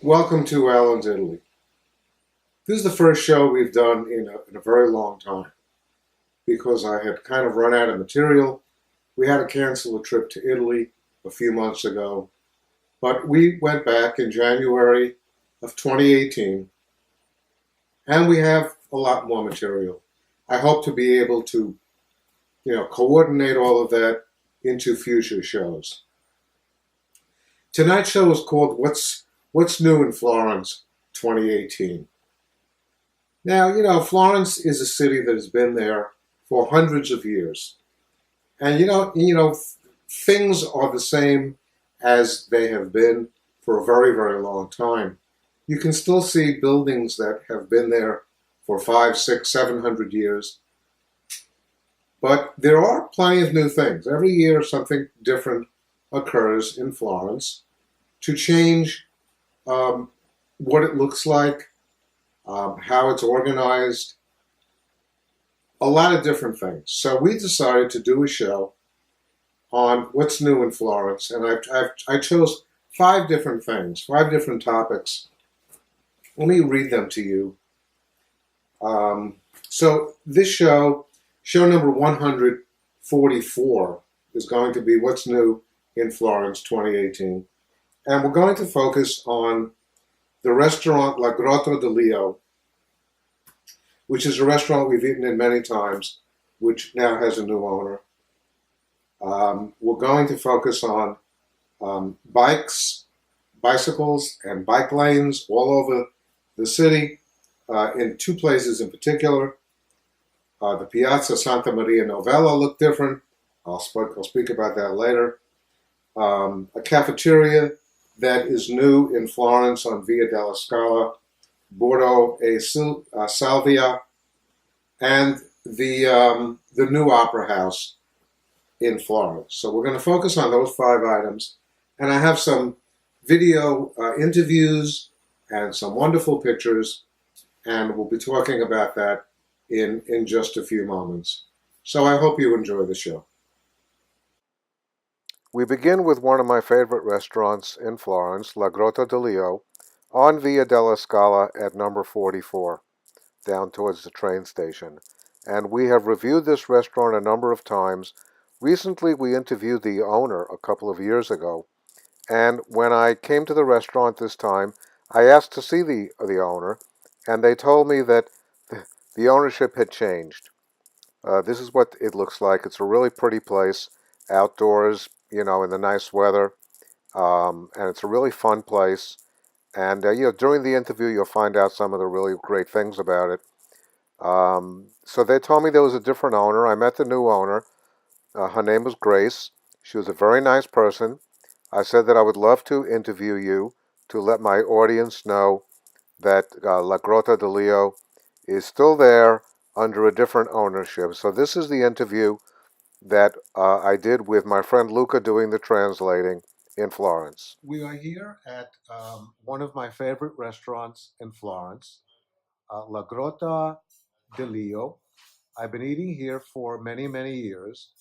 Welcome to Alan's Italy. This is the first show we've done in a very long time because I had kind of run out of material. We had to cancel a trip to Italy a few months ago, but we went back in January of 2018 and we have a lot more material. I hope to be able to, coordinate all of that into future shows. Tonight's show is called What's New in Florence 2018. Now, Florence is a city that has been there for hundreds of years. And things are the same as they have been for a very, very long time. You can still see buildings that have been there for 500, 600, 700 years. But there are plenty of new things. Every year something different occurs in Florence to change what it looks like, how it's organized, a lot of different things. So we decided to do a show on what's new in Florence, and I chose 5 different things, 5 different topics. Let me read them to you. So this show number 144, is going to be What's New in Florence 2018. And we're going to focus on the restaurant La Grotta di Leo, which is a restaurant we've eaten in many times, which now has a new owner. We're going to focus on bicycles, and bike lanes all over the city, in 2 places in particular. The Piazza Santa Maria Novella looked different. I'll speak about that later. A cafeteria that is new in Florence on Via della Scala, Bordo e Salvia, and the new opera house in Florence. So we're going to focus on those 5 items, and I have some video interviews and some wonderful pictures, and we'll be talking about that in just a few moments. So I hope you enjoy the show. We begin with one of my favorite restaurants in Florence, La Grotta di Leo, on Via della Scala at number 44, down towards the train station. And we have reviewed this restaurant a number of times. Recently, we interviewed the owner a couple of years ago, and when I came to the restaurant this time, I asked to see the owner, and they told me that the ownership had changed. This is what it looks like. It's a really pretty place, outdoors, in the nice weather, and it's a really fun place. And during the interview, you'll find out some of the really great things about it. So they told me there was a different owner. I met the new owner. Her name was Grace. She was a very nice person. I said that I would love to interview you to let my audience know that La Grotta di Leo is still there under a different ownership. So this is the interview that I did with my friend Luca doing the translating in Florence. We are here at one of my favorite restaurants in Florence, La Grotta di Leo. I've been eating here for many, many years,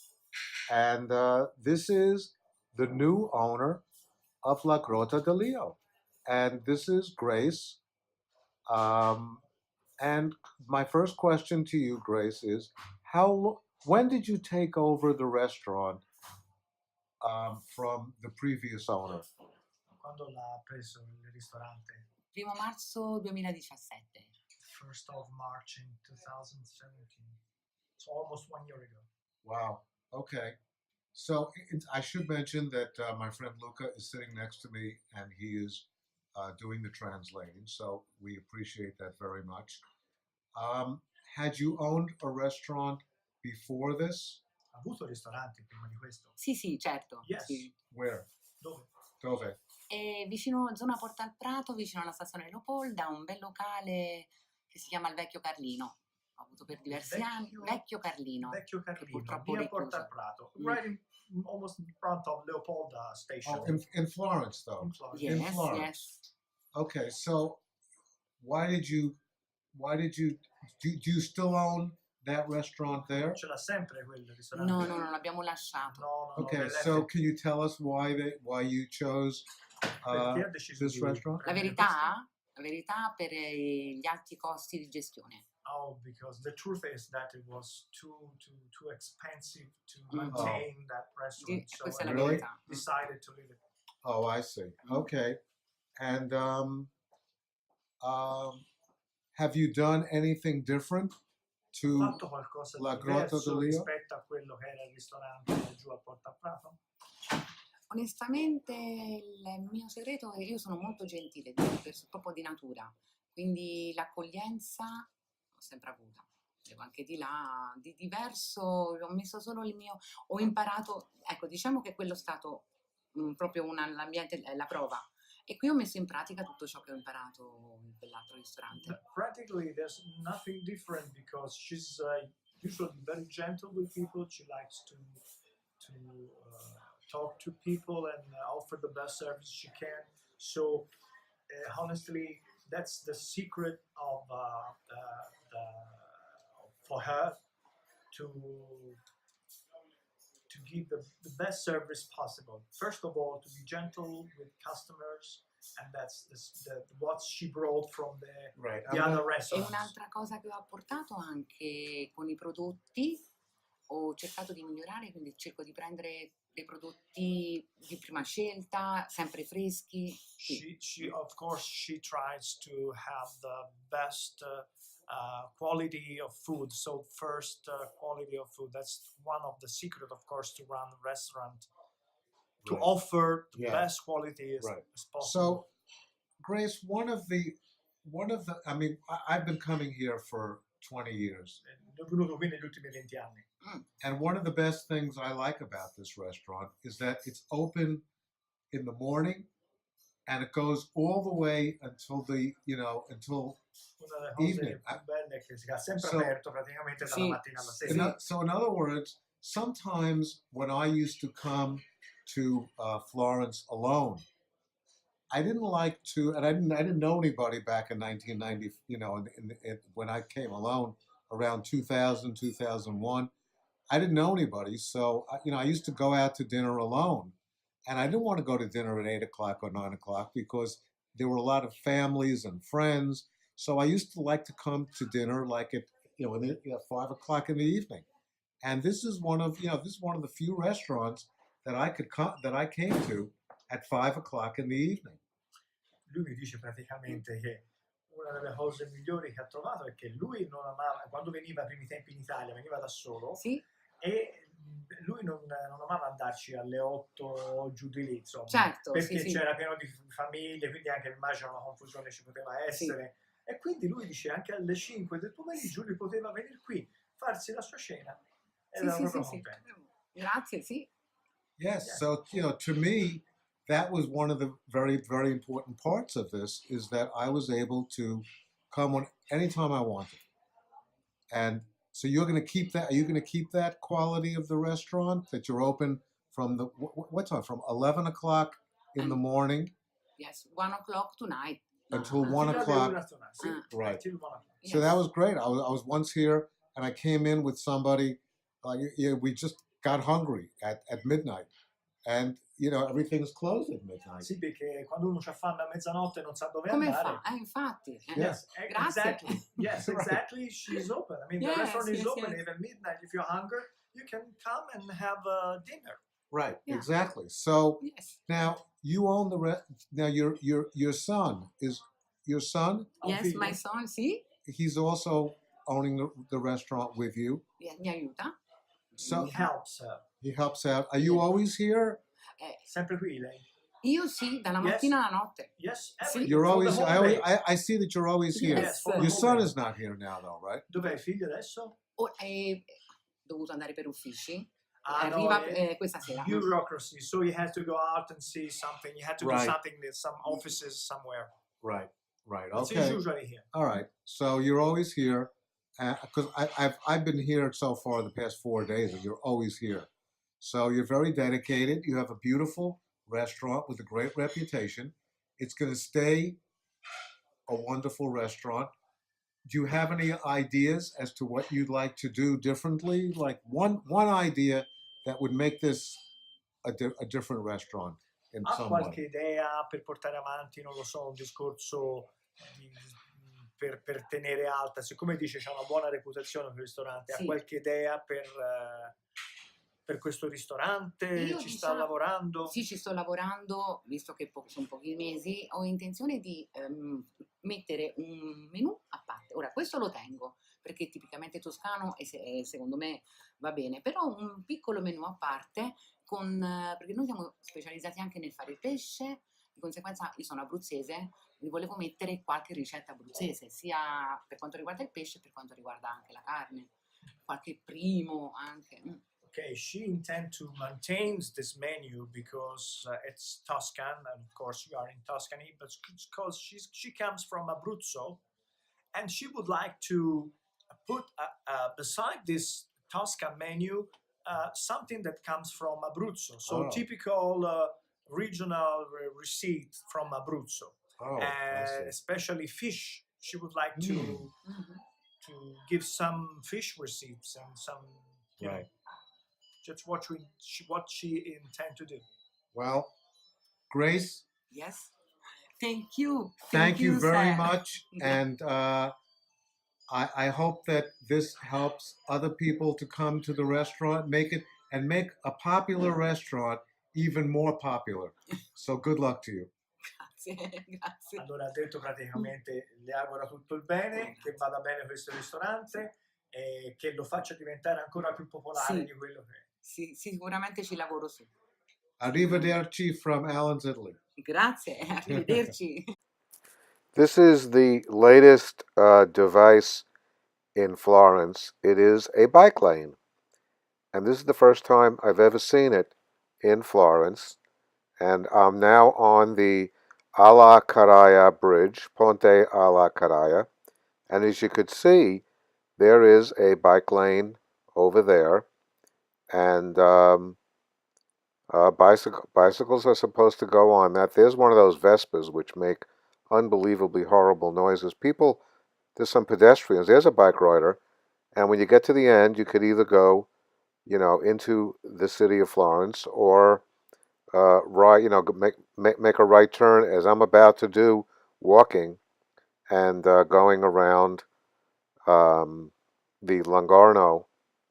and this is the new owner of La Grotta di Leo, and this is Grace. And my first question to you, Grace, is when did you take over the restaurant from the previous owner? Quando l'ha preso il ristorante? 1 marzo 2017. 1st of March in 2017. So almost 1 year ago. Wow. Okay. So I should mention that my friend Luca is sitting next to me, and he is doing the translating. So we appreciate that very much. Had you owned a restaurant before this? Ha avuto ristoranti prima di questo? Sì, certo. Yes. Sì. Where? Dove? Dove? Vicino, zona Porta al Prato, vicino alla stazione Leopolda, un bel locale che si chiama il Vecchio Carlino. Ho avuto per diversi anni. Vecchio Carlino. Vecchio Carlino, purtroppo via richiuso. Porta al Prato. Right almost in front of Leopolda station. Oh, in Florence, though. In Florence. Yes, in Florence. yes. Okay, so why did you do you still own that restaurant there? Ce l'ha sempre quel ristorante? No, non l'abbiamo lasciato. No, Okay, so can you tell us why you chose Perché ha deciso this di restaurant? La prendere questo? verità? La verità per gli alti costi di gestione. Oh, because the truth is that it was too expensive to Mm. maintain that restaurant. So Questa è la Really? verità. decided to leave it. Oh, I see. Okay. And have you done anything different Ho to fatto qualcosa di La Grotta diverso d'Olio? rispetto a quello che era il ristorante giù a Porta Prato? Onestamente il mio segreto è che io sono molto gentile, proprio di natura, quindi l'accoglienza l'ho sempre avuta. Devo anche di là, di diverso, ho messo solo il mio, ho imparato, ecco, diciamo che quello è stato proprio l'ambiente, la prova. E qui ho messo in pratica tutto ciò che ho imparato in quell'altro ristorante. But practically, there's nothing different because she's usually very gentle with people. She likes to talk to people and offer the best service she can. So, honestly, that's the secret of for her to give the best service possible. First of all, to be gentle with customers, and that's what she brought from right? the other E restaurants. un'altra cosa che ho apportato anche con i prodotti, ho cercato di migliorare, quindi cerco di prendere dei prodotti di prima scelta, sempre freschi. Sì. She of course she tries to have the best quality of food. So first quality of food. That's one of the secret, of course, to run a restaurant. To Right. offer the Yeah. best quality as, Right. as possible. So, Grace, one of the, I mean, I've been coming here for 20 years, Ho venuto qui negli ultimi 20 anni. and one of the best things I like about this restaurant is that it's open in the morning, and it goes all the way until until Una delle cose evening. più belle è che si è sempre So- aperto praticamente dalla Sì. mattina alla Sì. sera. So, in other words, sometimes when I used to come to Florence alone, I didn't like to, and I didn't know anybody back in 1990. When I came alone around 2000, 2001, I didn't know anybody. So, I used to go out to dinner alone, and I didn't want to go to dinner at 8 o'clock or 9 o'clock because there were a lot of families and friends. So I used to like to come to dinner like at 5 o'clock in the evening, and this is one of the few restaurants that I came to at 5 o'clock in the evening. Lui mi dice praticamente che una delle cose migliori che ha trovato è che lui non amava, quando veniva ai primi tempi in Italia, veniva da solo Sì, e lui non amava andarci alle 8 giù di lì, insomma, certo, perché sì, sì. c'era pieno di famiglie, quindi anche immagino una confusione ci poteva essere. E quindi lui dice anche alle 5 del pomeriggio lui poteva venire qui, farsi la sua cena e Sì, era sì, proprio sì, sì. contento. Grazie, sì. Yes. Yes. So, to me, that was one of the very, very important parts of this is that I was able to come anytime I wanted. And so you're going to keep that. Are you going to keep that quality of the restaurant that you're open from what time? From 11 o'clock in the morning Yes, 1 o'clock tonight. until Ah, 1 Fino alle o'clock. 1 stona, sì, Right. till 1 o'clock. So that was great. I was once here, and I came in with somebody. We just got hungry at midnight, and everything's closed at midnight. Sì, perché quando uno c'ha fame a mezzanotte e non sa dove Come andare. fa? Infatti. Yes, Grazie. exactly. Yes, Right. exactly. She's open. I mean, the Yes, restaurant is yes, open yes. even midnight. If you're hungry, you can come and have dinner. Right. Yeah. Exactly. So Yes. now you own the Now your son is your son. Yes, my son, sì. He's also owning the restaurant with you. Mi aiuta. So He helps her. he helps out. Are you Yeah. always here? Sempre qui lei? Io sì, dalla Yes. mattina alla notte. Yes, Sì. every You're for always. the I whole always. day. I see that you're always here. Yes. for the Your whole son day. is not here now, though, right? Dov'è il figlio adesso? È dovuto andare per uffici. Ah, no, Arriva questa sera. bureaucracy. So he has to go out and see something. He had to Right. do something with some offices somewhere. Right. Right. But Okay. he's usually here. All right. So you're always here, because I've been here so far the past 4 days, and you're always here. So you're very dedicated. You have a beautiful restaurant with a great reputation. It's going to stay a wonderful restaurant. Do you have any ideas as to what you'd like to do differently? Like one idea that would make this a different restaurant. Ha some qualche way. idea per portare avanti, non lo so, un discorso per tenere alta, siccome dice c'è una buona reputazione quel ristorante, ha Sì. qualche idea per questo ristorante? Io Ci sta diciamo, lavorando? sì, ci sto lavorando, visto che sono pochi mesi, ho intenzione di mettere un menù a parte. Ora, questo lo tengo, perché è tipicamente toscano e secondo me va bene, però un piccolo menù a parte, perché noi siamo specializzati anche nel fare il pesce, di conseguenza io sono abruzzese, quindi volevo mettere qualche ricetta abruzzese, sia per quanto riguarda il pesce, per quanto riguarda anche la carne, qualche primo anche. Okay, she intend to maintain this menu because it's Tuscan, and of course you are in Tuscany, but because she comes from Abruzzo, and she would like to put beside this Tuscan menu something that comes from Abruzzo, so Oh. typical regional receipt from Abruzzo, Oh, I see. especially fish. She would like to Mhm. to give some fish receipts and some, you know, Right. just what she intend to do. Well, Grace, Yes. Thank you. thank you very sir. much. And I hope that this helps other people to come to the restaurant, make a popular restaurant even more popular. So good luck to you. Grazie, grazie. Allora ha detto praticamente le augura tutto il bene, che vada bene questo ristorante e che lo faccia diventare ancora più popolare Sì. di quello che è. Sì, sicuramente ci lavoro su. Arrivederci from Alan's Italy. Grazie, arrivederci. This is the latest device in Florence. It is a bike lane. And this is the first time I've ever seen it in Florence. And I'm now on the Alla Carraia Bridge, Ponte alla Carraia. And as you could see, there is a bike lane over there. And bicycles are supposed to go on that. There's one of those Vespas which make unbelievably horrible noises. There's some pedestrians. There's a bike rider. And when you get to the end, you could either go, into the city of Florence or right, make a right turn as I'm about to do, walking and going around the Longarno,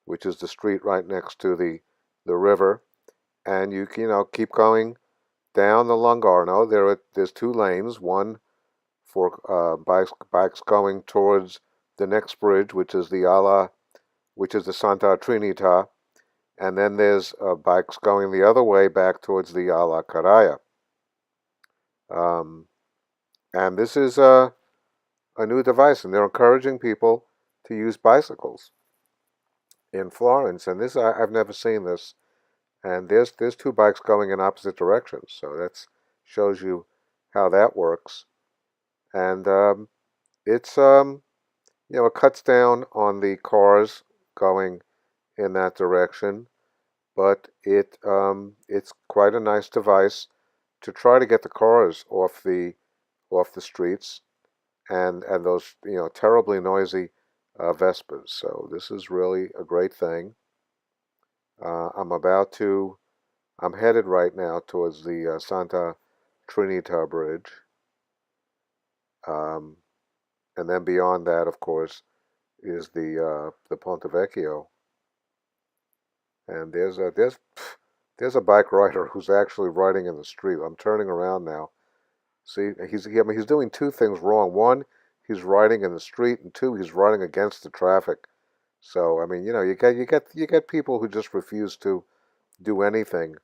which is the street right next to the river, and you keep going down the Longarno. There's two lanes, one for bikes going towards the next bridge, which is the Santa Trinita, and then there's bikes going the other way back towards the Alla Carraia. And this is a new device, and they're encouraging people to use bicycles in Florence. And I've never seen this. And there's two bikes going in opposite directions, so that shows you how that works. And it cuts down on the cars going in that direction, but it's quite a nice device to try to get the cars off the streets and those terribly noisy Vespas. So this is really a great thing. I'm headed right now towards the Santa Trinita Bridge, and then beyond that, of course, is the Ponte Vecchio. And there's a bike rider who's actually riding in the street. I'm turning around now. See, he's doing two things wrong. One, he's riding in the street, and two, he's riding against the traffic. So I mean, you get people who just refuse to do anything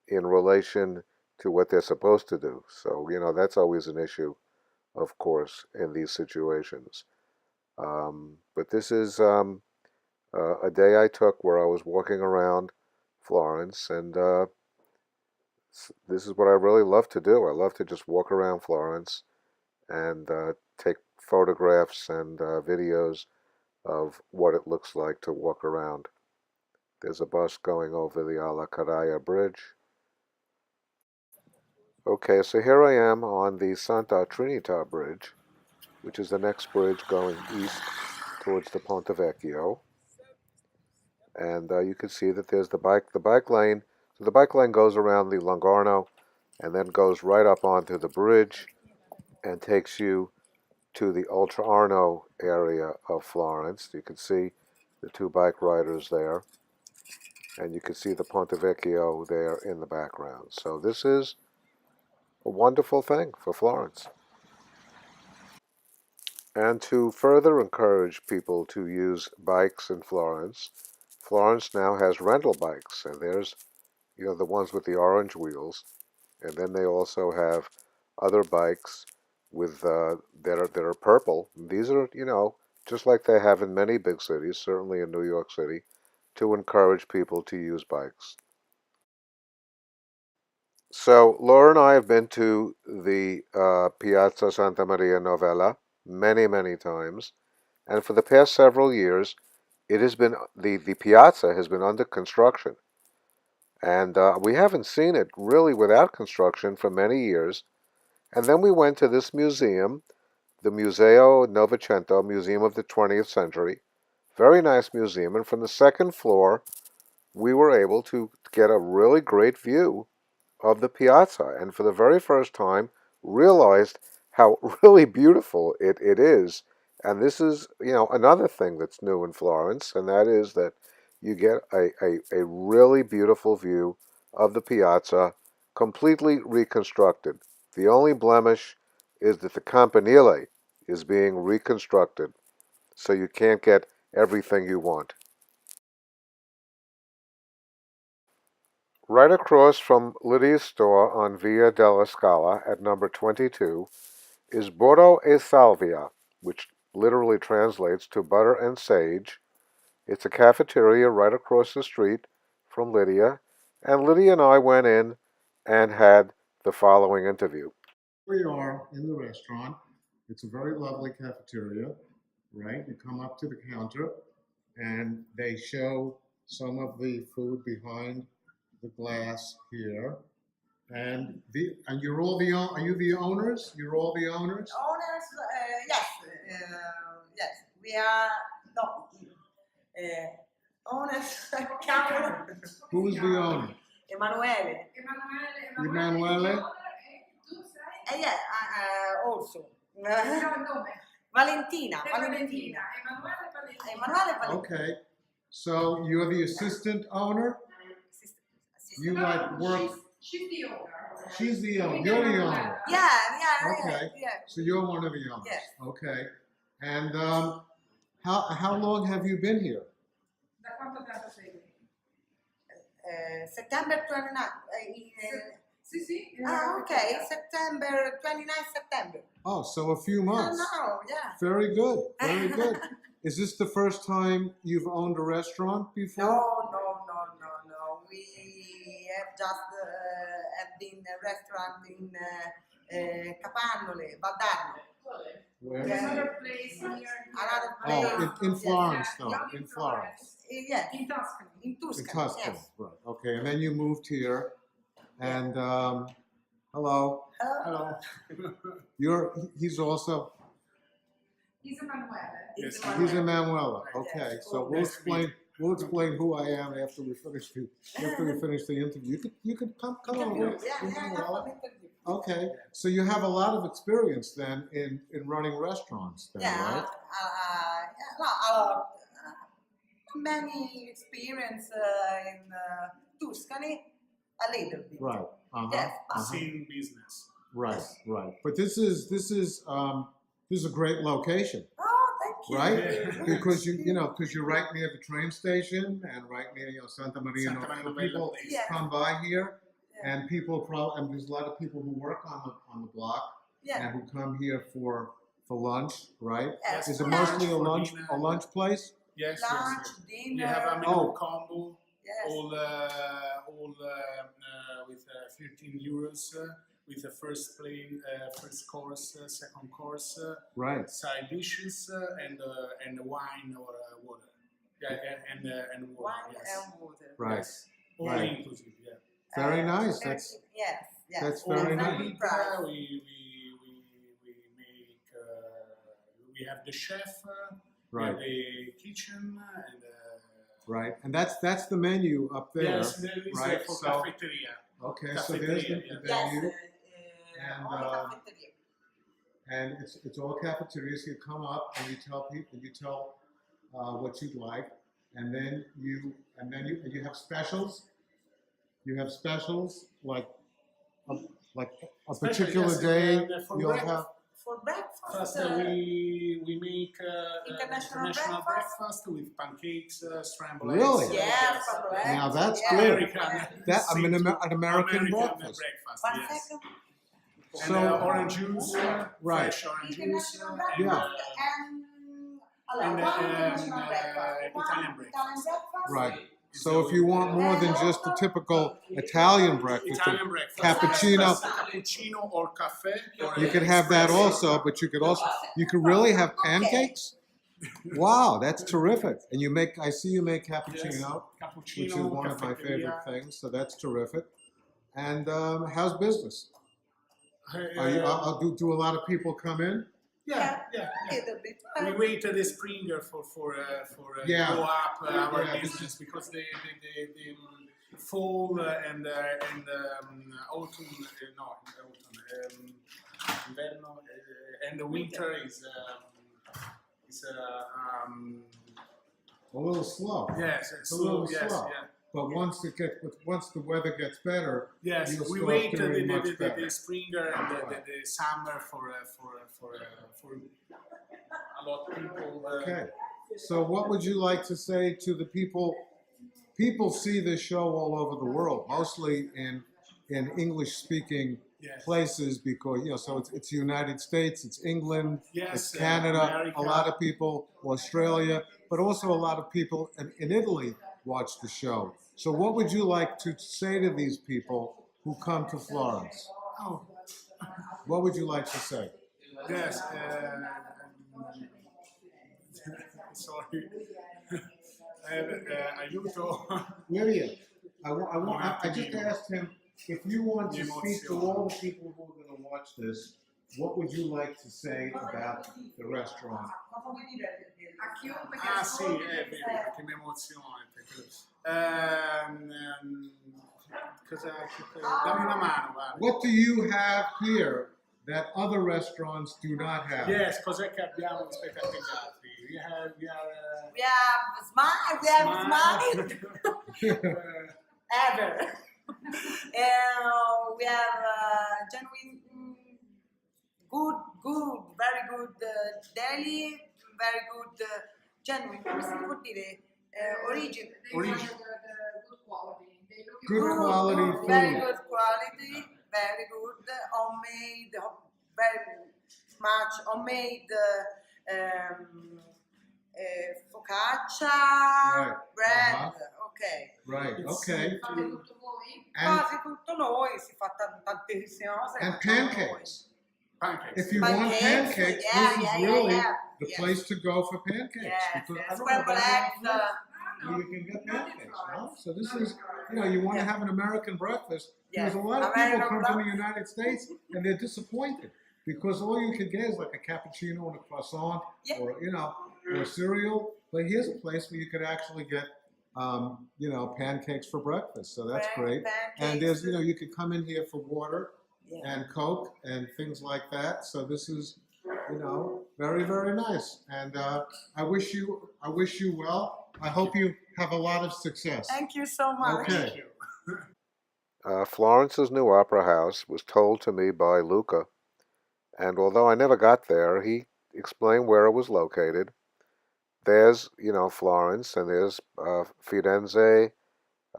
in relation to what they're supposed to do. So that's always an issue, of course, in these situations. But this is a day I took where I was walking around Florence, and this is what I really love to do. I love to just walk around Florence and take photographs and videos of what it looks like to walk around. There's a bus going over the Alla Carraia Bridge. Okay, so here I am on the Santa Trinita Bridge, which is the next bridge going east towards the Ponte Vecchio. And you can see that there's the bike lane. So the bike lane goes around the Longarno, and then goes right up onto the bridge and takes you to the Ultra Arno area of Florence. You can see the two bike riders there, and you can see the Ponte Vecchio there in the background. So this is a wonderful thing for Florence. And to further encourage people to use bikes in Florence, Florence now has rental bikes, and there's, the ones with the orange wheels, and then they also have other bikes with that are purple. These are, just like they have in many big cities, certainly in New York City, to encourage people to use bikes. So Laura and I have been to the Piazza Santa Maria Novella many, many times, and for the past several years, it has been the piazza has been under construction, and we haven't seen it really without construction for many years. And then we went to this museum, the Museo Novecento, Museum of the 20th Century. Very nice museum. And from the second floor, we were able to get a really great view of the piazza. And for the very first time, realized how really beautiful it is. And this is, another thing that's new in Florence, and that is that you get a really beautiful view of the piazza, completely reconstructed. The only blemish is that the campanile is being reconstructed, so you can't get everything you want. Right across from Lydia's store on Via della Scala at number 22 is Burro e Salvia, which literally translates to butter and sage. It's a cafeteria right across the street from Lydia, and Lydia and I went in and had the following interview. We are in the restaurant. It's a very lovely cafeteria, right? You come up to the counter and they show some of the food behind the glass here. And you're all are you the owners? You're all the owners? Owners, yes, yes. We are no owners. Who is the owner? Emanuele. Emanuele? Yeah, also. Valentina. Valentina. Emanuele Valentina. Okay. So you're the assistant owner? You like work? She's the owner. She's the owner. You're the owner. Yeah. Okay. Yeah. So you're one of the owners. Yes. Okay. And how long have you been here? Da quanto tempo sei qui? September 29. Sì. Okay. September 29 September. Oh, so a few months. No, yeah. Very good. Very good. Is this the first time you've owned a restaurant before? No. We have just have been a restaurant in Capannole, Valdarno. Where? Another place near Another place. Oh, in Florence, though. In Florence. Yes. in Tuscany. In In Tuscany. Tuscany. Yes. Right. Okay. And then you moved here. And hello. Hello. He's also. He's Emanuele. It's He's Emanuele. Emanuele. Okay. Yes. So we'll explain who I am after we finish the interview. You could come over. Yeah. Okay. So you have a lot of experience then in running restaurants then, Yeah. right? A lot. Many experience in Tuscany. A little bit. Right. Uh-huh. Yes. Same business. Right. But this is a great location, Oh, thank you. right? Because because you're right near the train station and right near Santa Maria. Santa Maria So Novella people place. Yeah. come by here, Yeah. and and there's a lot of people who work on the block Yeah. and who come here for lunch, right? Yes. Is it For mostly lunch, a lunch place? Yes. Lunch, dinner. We have a menu Oh. combo, Yes. all with 13 euros, with the first course, second course, Right. side dishes, and wine or water. Yeah, and water. Wine Yes. and water. Right. Yes. All Right. inclusive. Yeah. Very nice. Yes. that's All very included, nice. Price. We make. We have the chef. We Right. have the kitchen and. Right. And that's the menu up there. Yes, there is right? for So- cafeteria. Okay, so there's the Cafeteria, Yes, venue, and caffetteria. and it's all cafeteria. So you come up and you tell people, you tell what you'd like, and then you have specials. You have specials a, like a Special, particular yes, day. for You'll breakfast. have For breakfast, First, we make international breakfast with pancakes, scrambled Really? eggs. yeah, from bread. Now that's yeah, good. American. yeah. that. I mean, Simple an American breakfast. One yes. second. And So orange juice, right. fresh orange juice, International and, breakfast and and, one um, international uh, breakfast, one Italian breakfast. Right. So if you want more than just the typical Italian breakfast, Italian breakfast. cappuccino, Cappuccino or cafe. Or you could have that espresso. also, but you could really have pancakes. Wow, that's terrific. And I see you make cappuccino, Cappuccino, which is one of my favorite cafeteria. things. So that's terrific. And how's business? Do a lot of people come in? Yeah. a little bit. We waited the spring for Yeah. grow up our Yeah. business because the fall and autumn inverno and the winter is A little slow. yes It's a little yes slow. yeah. But once the weather gets better, Yes, you'll we start wait doing much better. the spring and the summer for a lot of people. Okay. So what would you like to say to the people? People see this show all over the world, mostly in English-speaking Yes. places because so it's the United States, it's England, Yes, it's Canada, America. a lot of people, Australia, but also a lot of people in Italy watch the show. So what would you like to say to these people who come to Florence? Oh, What would you like to say? yes. Sorry. Aiuto. Lydia, I just asked him if you want to speak to all the people who are going to watch this, what would you like to say about the restaurant? A chiunque che Ah sì, ascolti, vedi, che mi emoziona. Dammi una mano, guarda. What do you have here that other restaurants do not have? Yes, cos'è che abbiamo rispetto agli altri? We have We have smile, ever. We have genuine, good, very good deli, very good, genuine, come si può dire? Origin. Origin. Good quality. They look Good quality food. Very good quality, very good, homemade, very much homemade focaccia, bread, okay. Right, okay. fate tutto voi. And, Quasi tutto noi, si fa tantissime cose. and facciamo noi. pancakes. pancakes. If you want pancakes, this is really the Yes. place to go for pancakes. Yes, Because yes. I don't know Scrambled about eggs, where you can get pancakes, no? So this is, you want to have an American breakfast. Because Yes. a lot of people American come from the breakfast. United States and they're disappointed because all you can get is like a cappuccino and a croissant Yeah. or, or cereal. But here's a place where you could actually get, pancakes for breakfast. So that's great. And there's, you could come in here for water Yeah. and Coke and things like that. So this is, very, very nice. And I wish you well. I hope you have a lot of success. Thank you so much. Okay. Florence's new opera house was told to me by Luca, and although I never got there, he explained where it was located. There's, Florence, and there's Firenze,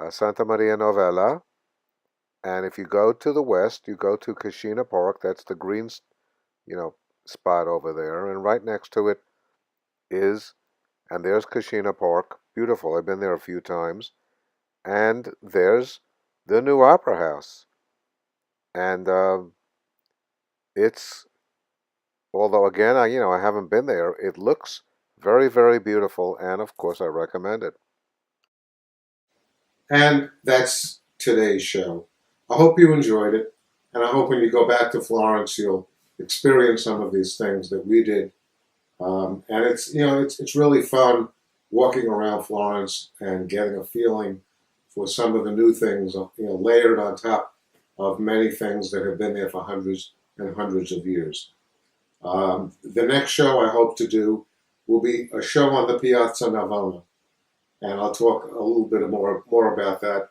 Santa Maria Novella, and if you go to the west, you go to Cascina Park. That's the green, spot over there, and right next to it and there's Cascina Park. Beautiful. I've been there a few times, and there's the new opera house, and it's although again I haven't been there. It looks very, very beautiful, and of course I recommend it. And that's today's show. I hope you enjoyed it, and I hope when you go back to Florence, you'll experience some of these things that we did. And it's really fun walking around Florence and getting a feeling for some of the new things, layered on top of many things that have been there for hundreds and hundreds of years. The next show I hope to do will be a show on the Piazza Navona, and I'll talk a little bit more about that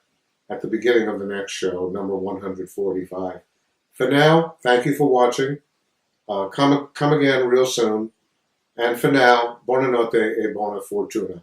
at the beginning of the next show, number 145. For now, thank you for watching. Come again real soon. And for now, buonanotte e buona fortuna.